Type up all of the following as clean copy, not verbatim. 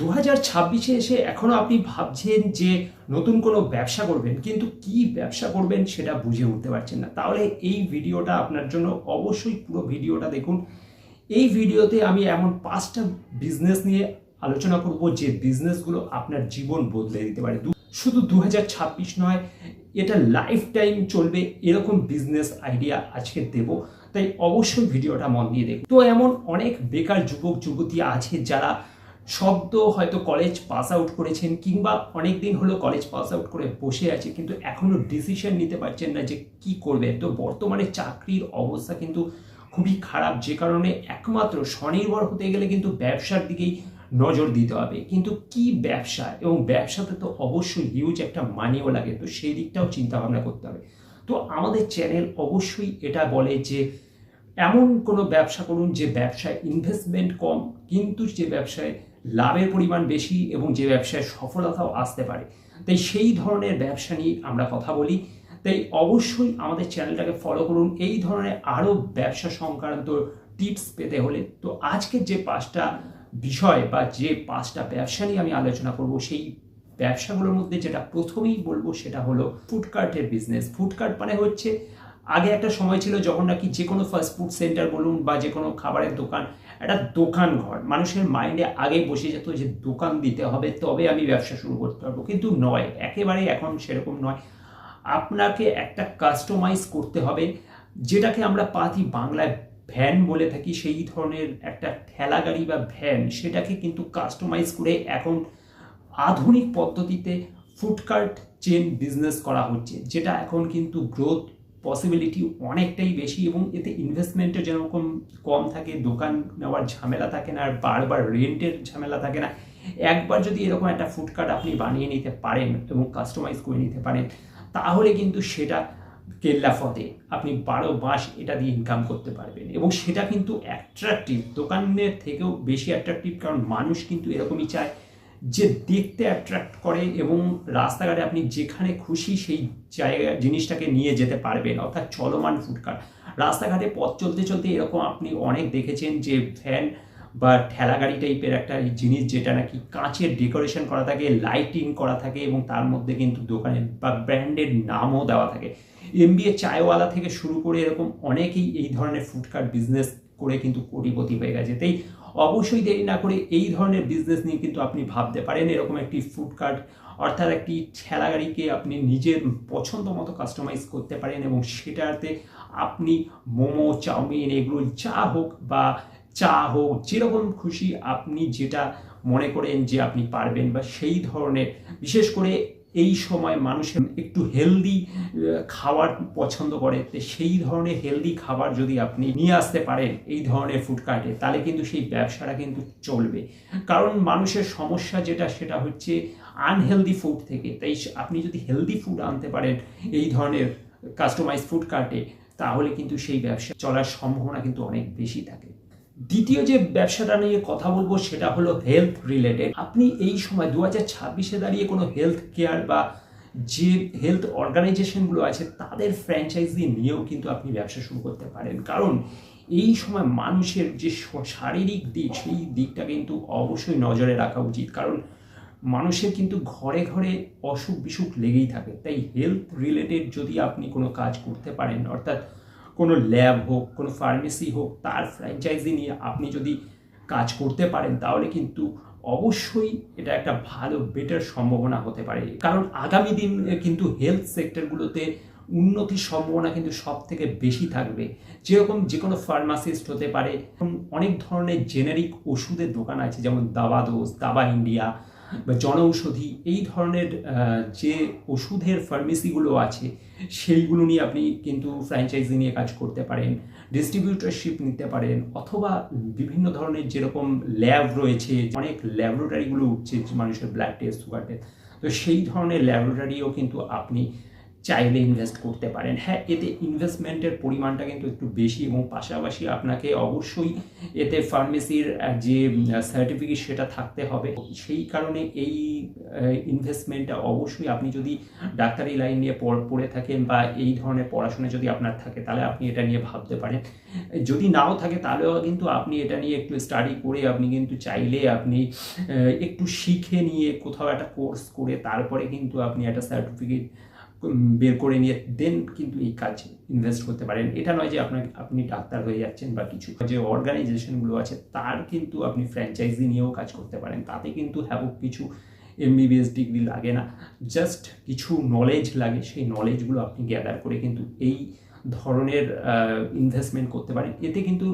2026-এ এসে এখনো আপনি ভাবছেন যে নতুন কোনো ব্যবসা করবেন, কিন্তু কি ব্যবসা করবেন সেটা বুঝে উঠতে পারছেন না। তাহলে এই ভিডিওটা আপনার জন্য, অবশ্যই পুরো ভিডিওটা দেখুন। এই ভিডিওতে আমি এমন 5টা বিজনেস নিয়ে আলোচনা করব যে বিজনেসগুলো আপনার জীবন বদলে দিতে পারে। শুধু 2026 নয়, এটা লাইফ টাইম চলবে এরকম বিজনেস আইডিয়া আজকে দেব। তাই অবশ্যই ভিডিওটা মন দিয়ে দেখুন। তো এমন অনেক বেকার যুবক যুবতী আছে যারা হয়তো কলেজ পাস আউট করেছেন, কিংবা অনেক দিন হলো কলেজ পাস আউট করে বসে আছে, কিন্তু এখনো ডিসিশন নিতে পারছেন না যে কি করবে। তো বর্তমানে চাকরির অবস্থা কিন্তু খুবই খারাপ, যে কারণে একমাত্র স্বনির্ভর হতে গেলে কিন্তু ব্যবসার দিকেই নজর দিতে হবে। কিন্তু কি ব্যবসা, এবং ব্যবসাতে তো অবশ্যই হিউজ একটা মানিও লাগে, তো সেই দিকটাও চিন্তা ভাবনা করতে হবে। তো আমাদের চ্যানেল অবশ্যই এটা বলে যে এমন কোনো ব্যবসা করুন যে ব্যবসায় ইনভেস্টমেন্ট কম, কিন্তু যে ব্যবসায় লাভের পরিমাণ বেশি এবং যে ব্যবসায় সফলতাও আসতে পারে। তাই সেই ধরনের ব্যবসা নিয়ে আমরা কথা বলি। তাই অবশ্যই আমাদের চ্যানেলটাকে ফলো করুন এই ধরনের আরও ব্যবসা সংক্রান্ত টিপস পেতে হলে। তো আজকে যে 5টা বিষয় বা যে 5টা ব্যবসা নিয়ে আমি আলোচনা করব, সেই ব্যবসাগুলোর মধ্যে যেটা প্রথমেই বলবো সেটা হলো ফুডকার্টের বিজনেস। ফুডকার্ট মানে হচ্ছে, আগে একটা সময় ছিল যখন নাকি যে কোনো ফাস্ট ফুড সেন্টার বলুন বা যে কোনো খাবারের দোকান, একটা দোকান ঘর মানুষের মাইন্ডে আগে বসে যেত যে দোকান দিতে হবে তবে আমি ব্যবসা শুরু করতে পারবো। কিন্তু নয়, একেবারেই এখন সেরকম নয়। আপনাকে একটা কাস্টমাইজ করতে হবে, যেটাকে আমরা পাতি বাংলায় ভ্যান বলে থাকি। সেই ধরনের একটা ঠেলা গাড়ি বা ভ্যান, সেটাকে কিন্তু কাস্টমাইজ করে এখন আধুনিক পদ্ধতিতে ফুডকার্ট চেন বিজনেস করা হচ্ছে, যেটা এখন কিন্তু গ্রোথ পসিবিলিটি অনেকটাই বেশি, এবং এতে ইনভেস্টমেন্টের যেরকম কম থাকে, দোকান নেওয়ার ঝামেলা থাকে না, আর বারবার রেন্টের ঝামেলা থাকে না। একবার যদি এরকম একটা ফুডকার্ট আপনি বানিয়ে নিতে পারেন এবং কাস্টমাইজ করে নিতে পারেন, তাহলে কিন্তু সেটা কেল্লা ফতে আপনি 12 মাস এটা দিয়ে ইনকাম করতে পারবেন, এবং সেটা কিন্তু অ্যাট্রাকটিভ, দোকানের থেকেও বেশি অ্যাট্রাকটিভ। কারণ মানুষ কিন্তু এরকমই চায় যে দেখতে অ্যাট্রাক্ট করে, এবং রাস্তাঘাটে আপনি যেখানে খুশি সেই জায়গায় জিনিসটাকে নিয়ে যেতে পারবেন, অর্থাৎ চলমান ফুডকার্ট। রাস্তাঘাটে পথ চলতে চলতে এরকম আপনি অনেক দেখেছেন যে ভ্যান বা ঠেলা গাড়ি টাইপের একটা জিনিস, যেটা নাকি কাঁচের ডেকোরেশন করা থাকে, লাইটিং করা থাকে, এবং তার মধ্যে কিন্তু দোকানের বা ব্র্যান্ডের নামও দেওয়া থাকে। এমবিএ চায়ওয়ালা থেকে শুরু করে এরকম অনেকেই এই ধরনের ফুডকার্ট বিজনেস করে কিন্তু কোটিপতি হয়ে গেছে। তাই অবশ্যই দেরি না করে এই ধরনের বিজনেস নিয়ে কিন্তু আপনি ভাবতে পারেন। এরকম একটি ফুডকার্ট, অর্থাৎ একটি ঠেলা গাড়িকে আপনি নিজের পছন্দ মতো কাস্টমাইজ করতে পারেন, এবং সেটাতে আপনি মোমো, চাউমিন, এগরোল যা হোক বা চা হোক, যেরকম খুশি আপনি যেটা মনে করেন যে আপনি পারবেন, বা সেই ধরনের, বিশেষ করে এই সময় মানুষের একটু হেলদি খাবার পছন্দ করে, তো সেই ধরনের হেলদি খাবার যদি আপনি নিয়ে আসতে পারেন এই ধরনের ফুডকার্টে, তাহলে কিন্তু সেই ব্যবসাটা কিন্তু চলবে। কারণ মানুষের সমস্যা যেটা, সেটা হচ্ছে আনহেলদি ফুড থেকে। তাই আপনি যদি হেলদি ফুড আনতে পারেন এই ধরনের কাস্টমাইজ ফুডকার্টে, তাহলে কিন্তু সেই ব্যবসা চলার সম্ভাবনা কিন্তু অনেক বেশি থাকে। দ্বিতীয় যে ব্যবসাটা নিয়ে কথা বলবো সেটা হলো হেলথ রিলেটেড। আপনি এই সময় 2026-এ দাঁড়িয়ে কোনো হেলথ কেয়ার বা যে হেলথ অর্গানাইজেশনগুলো আছে তাদের ফ্র্যাঞ্চাইজি নিয়েও কিন্তু আপনি ব্যবসা শুরু করতে পারেন। কারণ এই সময় মানুষের যে শারীরিক দিক, সেই দিকটা কিন্তু অবশ্যই নজরে রাখা উচিত। কারণ মানুষের কিন্তু ঘরে ঘরে অসুখ বিসুখ লেগেই থাকে। তাই হেলথ রিলেটেড যদি আপনি কোনো কাজ করতে পারেন, অর্থাৎ কোনো ল্যাব হোক, কোনো ফার্মেসি হোক, তার ফ্র্যাঞ্চাইজি নিয়ে আপনি যদি কাজ করতে পারেন, তাহলে কিন্তু অবশ্যই এটা একটা ভালো বেটার সম্ভাবনা হতে পারে। কারণ আগামী দিন কিন্তু হেলথ সেক্টরগুলোতে উন্নতির সম্ভাবনা কিন্তু সব থেকে বেশি থাকবে। যেরকম যে কোনো ফার্মাসিস্ট হতে পারে, অনেক ধরনের জেনেরিক ওষুধের দোকান আছে, যেমন দাবাদোস, দাবা ইন্ডিয়া বা জনঔষধি, এই ধরনের যে ওষুধের ফার্মেসিগুলো আছে, সেইগুলো নিয়ে আপনি কিন্তু ফ্র্যাঞ্চাইজি নিয়ে কাজ করতে পারেন, ডিস্ট্রিবিউটরশিপ নিতে পারেন, অথবা বিভিন্ন ধরনের যেরকম ল্যাব রয়েছে, অনেক ল্যাবরেটরিগুলো উঠছে মানুষের ব্লাড টেস্ট, সুগার টেস্ট, তো সেই ধরনের ল্যাবরেটরিও কিন্তু আপনি চাইলে ইনভেস্ট করতে পারেন। হ্যাঁ, এতে ইনভেস্টমেন্টের পরিমাণটা কিন্তু একটু বেশি এবং পাশাপাশি আপনাকে অবশ্যই এতে ফার্মেসির যে সার্টিফিকেট সেটা থাকতে হবে। সেই কারণে এই ইনভেস্টমেন্টটা অবশ্যই আপনি যদি ডাক্তারি লাইন নিয়ে পড়ে থাকেন বা এই ধরনের পড়াশোনা যদি আপনার থাকে তাহলে আপনি এটা নিয়ে ভাবতে পারেন। যদি নাও থাকে তাহলেও কিন্তু আপনি এটা নিয়ে একটু স্টাডি করে আপনি কিন্তু চাইলে আপনি একটু শিখে নিয়ে কোথাও একটা কোর্স করে তারপরে কিন্তু আপনি একটা সার্টিফিকেট বের করে নিয়ে দেন কিন্তু এই কাজে ইনভেস্ট করতে পারেন। এটা নয় যে আপনি ডাক্তার হয়ে যাচ্ছেন বা কিছু। যে অর্গানাইজেশনগুলো আছে তার কিন্তু আপনি ফ্র্যাঞ্চাইজি নিয়েও কাজ করতে পারেন। তাতে কিন্তু কিছু MBBS ডিগ্রি লাগে না, জাস্ট কিছু নলেজ লাগে। সেই নলেজগুলো আপনি গ্যাদার করে কিন্তু এই ধরনের ইনভেস্টমেন্ট করতে পারেন। এতে কিন্তু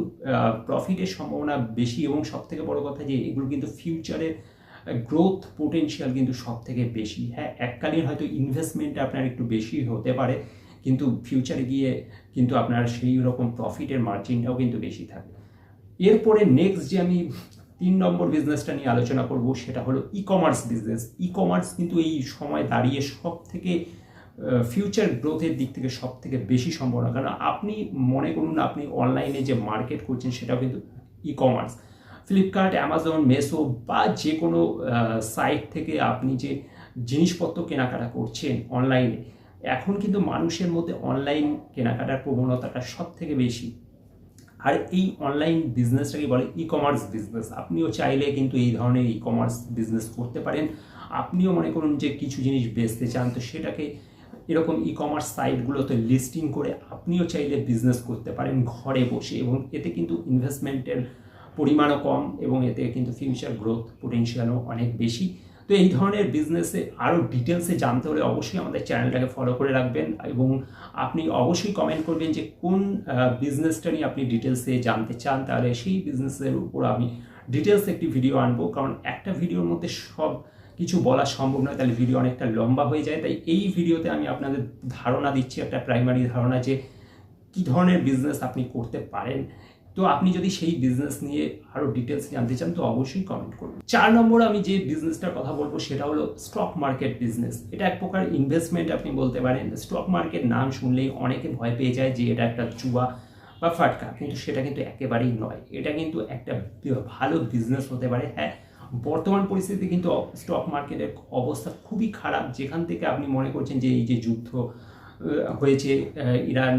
প্রফিটের সম্ভাবনা বেশি এবং সবথেকে বড় কথা যে এগুলো কিন্তু ফিউচারে গ্রোথ পোটেনশিয়াল কিন্তু সব থেকে বেশি। হ্যাঁ, এককালীন হয়তো ইনভেস্টমেন্টটা আপনার একটু বেশি হতে পারে, কিন্তু ফিউচারে গিয়ে কিন্তু আপনার সেই রকম প্রফিটের মার্জিনটাও কিন্তু বেশি থাকে। এরপরে নেক্সট যে আমি 3 নম্বর বিজনেসটা নিয়ে আলোচনা করব সেটা হলো ই-কমার্স বিজনেস। ই-কমার্স কিন্তু এই সময় দাঁড়িয়ে সব থেকে ফিউচার গ্রোথের দিক থেকে সব থেকে বেশি সম্ভাবনা। কারণ আপনি মনে করুন আপনি অনলাইনে যে মার্কেট করছেন সেটাও কিন্তু ই-কমার্স। ফ্লিপকার্ট, অ্যামাজন, মেসো বা যে কোনো সাইট থেকে আপনি যে জিনিসপত্র কেনাকাটা করছেন অনলাইনে, এখন কিন্তু মানুষের মধ্যে অনলাইন কেনাকাটার প্রবণতাটা সব থেকে বেশি। আর এই অনলাইন বিজনেসটাকে বলে ই-কমার্স বিজনেস। আপনিও চাইলে কিন্তু এই ধরনের ই-কমার্স বিজনেস করতে পারেন। আপনিও মনে করুন যে কিছু জিনিস বেচতে চান, তো সেটাকে এরকম ই-কমার্স সাইটগুলোতে লিস্টিং করে আপনিও চাইলে বিজনেস করতে পারেন ঘরে বসে, এবং এতে কিন্তু ইনভেস্টমেন্টের পরিমাণও কম এবং এতে কিন্তু ফিউচার গ্রোথ পোটেনশিয়ালও অনেক বেশি। তো এই ধরনের বিজনেসে আরও ডিটেলসে জানতে হলে অবশ্যই আমাদের চ্যানেলটাকে ফলো করে রাখবেন এবং আপনি অবশ্যই কমেন্ট করবেন যে কোন বিজনেসটা নিয়ে আপনি ডিটেলসে জানতে চান। তাহলে সেই বিজনেসের উপর আমি ডিটেলসে একটি ভিডিও আনবো, কারণ একটা ভিডিওর মধ্যে সব কিছু বলা সম্ভব নয়, তাহলে ভিডিও অনেকটা লম্বা হয়ে যায়। তাই এই ভিডিওতে আমি আপনাদের ধারণা দিচ্ছি, একটা প্রাইমারি ধারণা যে কী ধরনের বিজনেস আপনি করতে পারেন। তো আপনি যদি সেই বিজনেস নিয়ে আরও ডিটেলস জানতে চান তো অবশ্যই কমেন্ট করুন। 4 নম্বর আমি যে বিজনেসটার কথা বলবো সেটা হলো স্টক মার্কেট বিজনেস। এটা এক প্রকার ইনভেস্টমেন্ট আপনি বলতে পারেন। স্টক মার্কেট নাম শুনলেই অনেকে ভয় পেয়ে যায় যে এটা একটা জুয়া বা ফাটকা, কিন্তু সেটা কিন্তু একেবারেই নয়। এটা কিন্তু একটা ভালো বিজনেস হতে পারে। হ্যাঁ, বর্তমান পরিস্থিতি কিন্তু স্টক মার্কেটের অবস্থা খুবই খারাপ, যেখান থেকে আপনি মনে করছেন যে এই যে যুদ্ধ হয়েছে, ইরান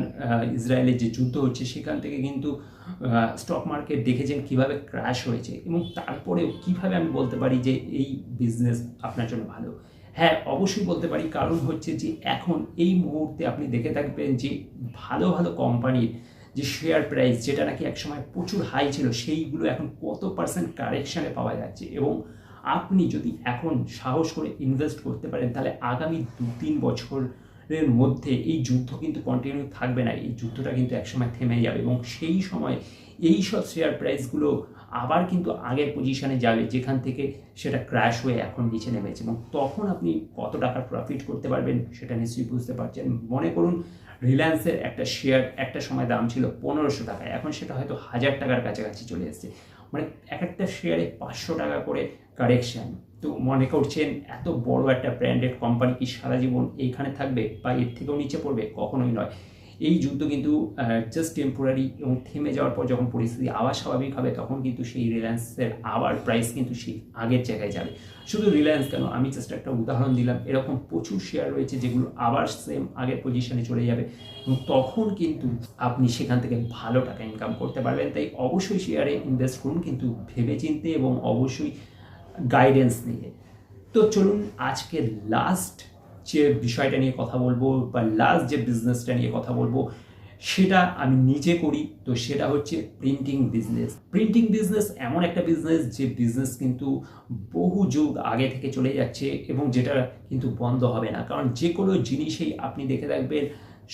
ইসরায়েলের যে যুদ্ধ হচ্ছে, সেখান থেকে কিন্তু স্টক মার্কেট দেখেছেন কিভাবে ক্র্যাশ হয়েছে, এবং তারপরেও কিভাবে আমি বলতে পারি যে এই বিজনেস আপনার জন্য ভালো। হ্যাঁ, অবশ্যই বলতে পারি, কারণ হচ্ছে যে এখন এই মুহূর্তে আপনি দেখে থাকবেন যে ভালো ভালো কোম্পানির যে শেয়ার প্রাইস, যেটা নাকি একসময় প্রচুর হাই ছিল, সেইগুলো এখন কত পার্সেন্ট কারেকশানে পাওয়া যাচ্ছে। এবং আপনি যদি এখন সাহস করে ইনভেস্ট করতে পারেন তাহলে আগামী 2-3 বছরের মধ্যে এই যুদ্ধ কিন্তু কন্টিনিউ থাকবে না, এই যুদ্ধটা কিন্তু একসময় থেমে যাবে এবং সেই সময় এই সব শেয়ার প্রাইসগুলো আবার কিন্তু আগের পজিশনে যাবে যেখান থেকে সেটা ক্র্যাশ হয়ে এখন নিচে নেমেছে, এবং তখন আপনি কত টাকার প্রফিট করতে পারবেন সেটা নিশ্চয়ই বুঝতে পারছেন। মনে করুন রিলায়েন্সের একটা শেয়ার একটা সময় দাম ছিল 1500 টাকা, এখন সেটা হয়তো 1000 টাকার কাছাকাছি চলে এসেছে। মানে এক একটা শেয়ারে 500 টাকা করে কারেকশান। তো মনে করছেন এত বড় একটা ব্র্যান্ডেড কোম্পানি কি সারা জীবন এইখানে থাকবে বা এর থেকেও নিচে পড়বে? কখনোই নয়। এই যুদ্ধ কিন্তু জাস্ট টেম্পোরারি, এবং থেমে যাওয়ার পর যখন পরিস্থিতি আবার স্বাভাবিক হবে তখন কিন্তু সেই রিলায়েন্সের আবার প্রাইস কিন্তু সেই আগের জায়গায় যাবে। শুধু রিলায়েন্স কেন, আমি জাস্ট একটা উদাহরণ দিলাম, এরকম প্রচুর শেয়ার রয়েছে যেগুলো আবার সেম আগের পজিশনে চলে যাবে, এবং তখন কিন্তু আপনি সেখান থেকে ভালো টাকা ইনকাম করতে পারবেন। তাই অবশ্যই শেয়ারে ইনভেস্ট করুন, কিন্তু ভেবেচিন্তে এবং অবশ্যই গাইডেন্স নিয়ে। তো চলুন আজকে লাস্ট যে বিষয়টা নিয়ে কথা বলবো বা লাস্ট যে বিজনেসটা নিয়ে কথা বলবো সেটা আমি নিজে করি, তো সেটা হচ্ছে প্রিন্টিং বিজনেস। প্রিন্টিং বিজনেস এমন একটা বিজনেস যে বিজনেস কিন্তু বহু যুগ আগে থেকে চলে যাচ্ছে এবং যেটা কিন্তু বন্ধ হবে না, কারণ যে কোনো জিনিসেই আপনি দেখে রাখবেন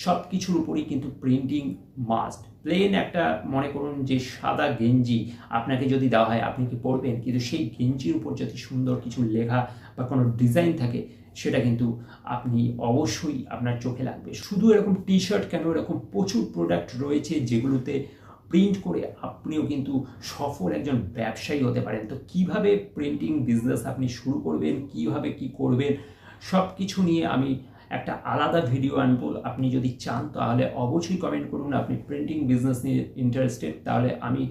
সব কিছুর উপরই কিন্তু প্রিন্টিং মাস্ট। প্লেন একটা মনে করুন যে সাদা গেঞ্জি আপনাকে যদি দেওয়া হয় আপনি কি পরবেন? কিন্তু সেই গেঞ্জির উপর যদি সুন্দর কিছু লেখা বা কোনো ডিজাইন থাকে সেটা কিন্তু আপনি অবশ্যই আপনার চোখে লাগবে। শুধু এরকম টি শার্ট কেন, এরকম প্রচুর প্রোডাক্ট রয়েছে যেগুলোতে প্রিন্ট করে আপনিও কিন্তু সফল একজন ব্যবসায়ী হতে পারেন। তো কিভাবে প্রিন্টিং বিজনেস আপনি শুরু করবেন, কিভাবে কি করবেন, সব কিছু নিয়ে আমি একটা আলাদা ভিডিও আনবো। আপনি যদি চান তাহলে অবশ্যই কমেন্ট করুন আপনি প্রিন্টিং বিজনেস নিয়ে ইন্টারেস্টেড, তাহলে আমি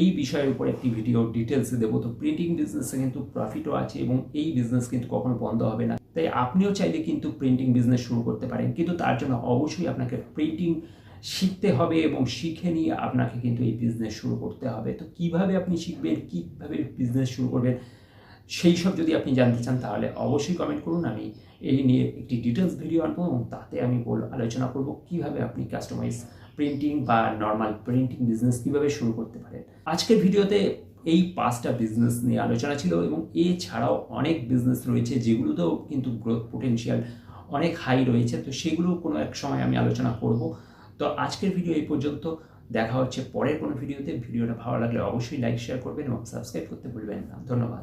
এই বিষয়ের উপর একটি ভিডিও ডিটেলসে দেবো। তো প্রিন্টিং বিজনেসে কিন্তু প্রফিটও আছে এবং এই বিজনেস কিন্তু কখনো বন্ধ হবে না। তাই আপনিও চাইলে কিন্তু প্রিন্টিং বিজনেস শুরু করতে পারেন, কিন্তু তার জন্য অবশ্যই আপনাকে প্রিন্টিং শিখতে হবে এবং শিখে নিয়ে আপনাকে কিন্তু এই বিজনেস শুরু করতে হবে। তো কিভাবে আপনি শিখবেন, কীভাবে বিজনেস শুরু করবেন, সেই সব যদি আপনি জানতে চান তাহলে অবশ্যই কমেন্ট করুন। আমি এই নিয়ে একটি ডিটেলস ভিডিও আনবো এবং তাতে আমি আলোচনা করব কিভাবে আপনি কাস্টমাইজ প্রিন্টিং বা নর্মাল প্রিন্টিং বিজনেস কিভাবে শুরু করতে পারেন। আজকের ভিডিওতে এই 5টা বিজনেস নিয়ে আলোচনা ছিল এবং এছাড়াও অনেক বিজনেস রয়েছে যেগুলোতেও কিন্তু গ্রোথ পোটেনশিয়াল অনেক হাই রয়েছে, তো সেগুলো কোনো এক সময় আমি আলোচনা করব। তো আজকের ভিডিও এই পর্যন্ত, দেখা হচ্ছে পরের কোনো ভিডিওতে। ভিডিওটা ভালো লাগলে অবশ্যই লাইক শেয়ার করবেন এবং সাবস্ক্রাইব করতে ভুলবেন না। ধন্যবাদ।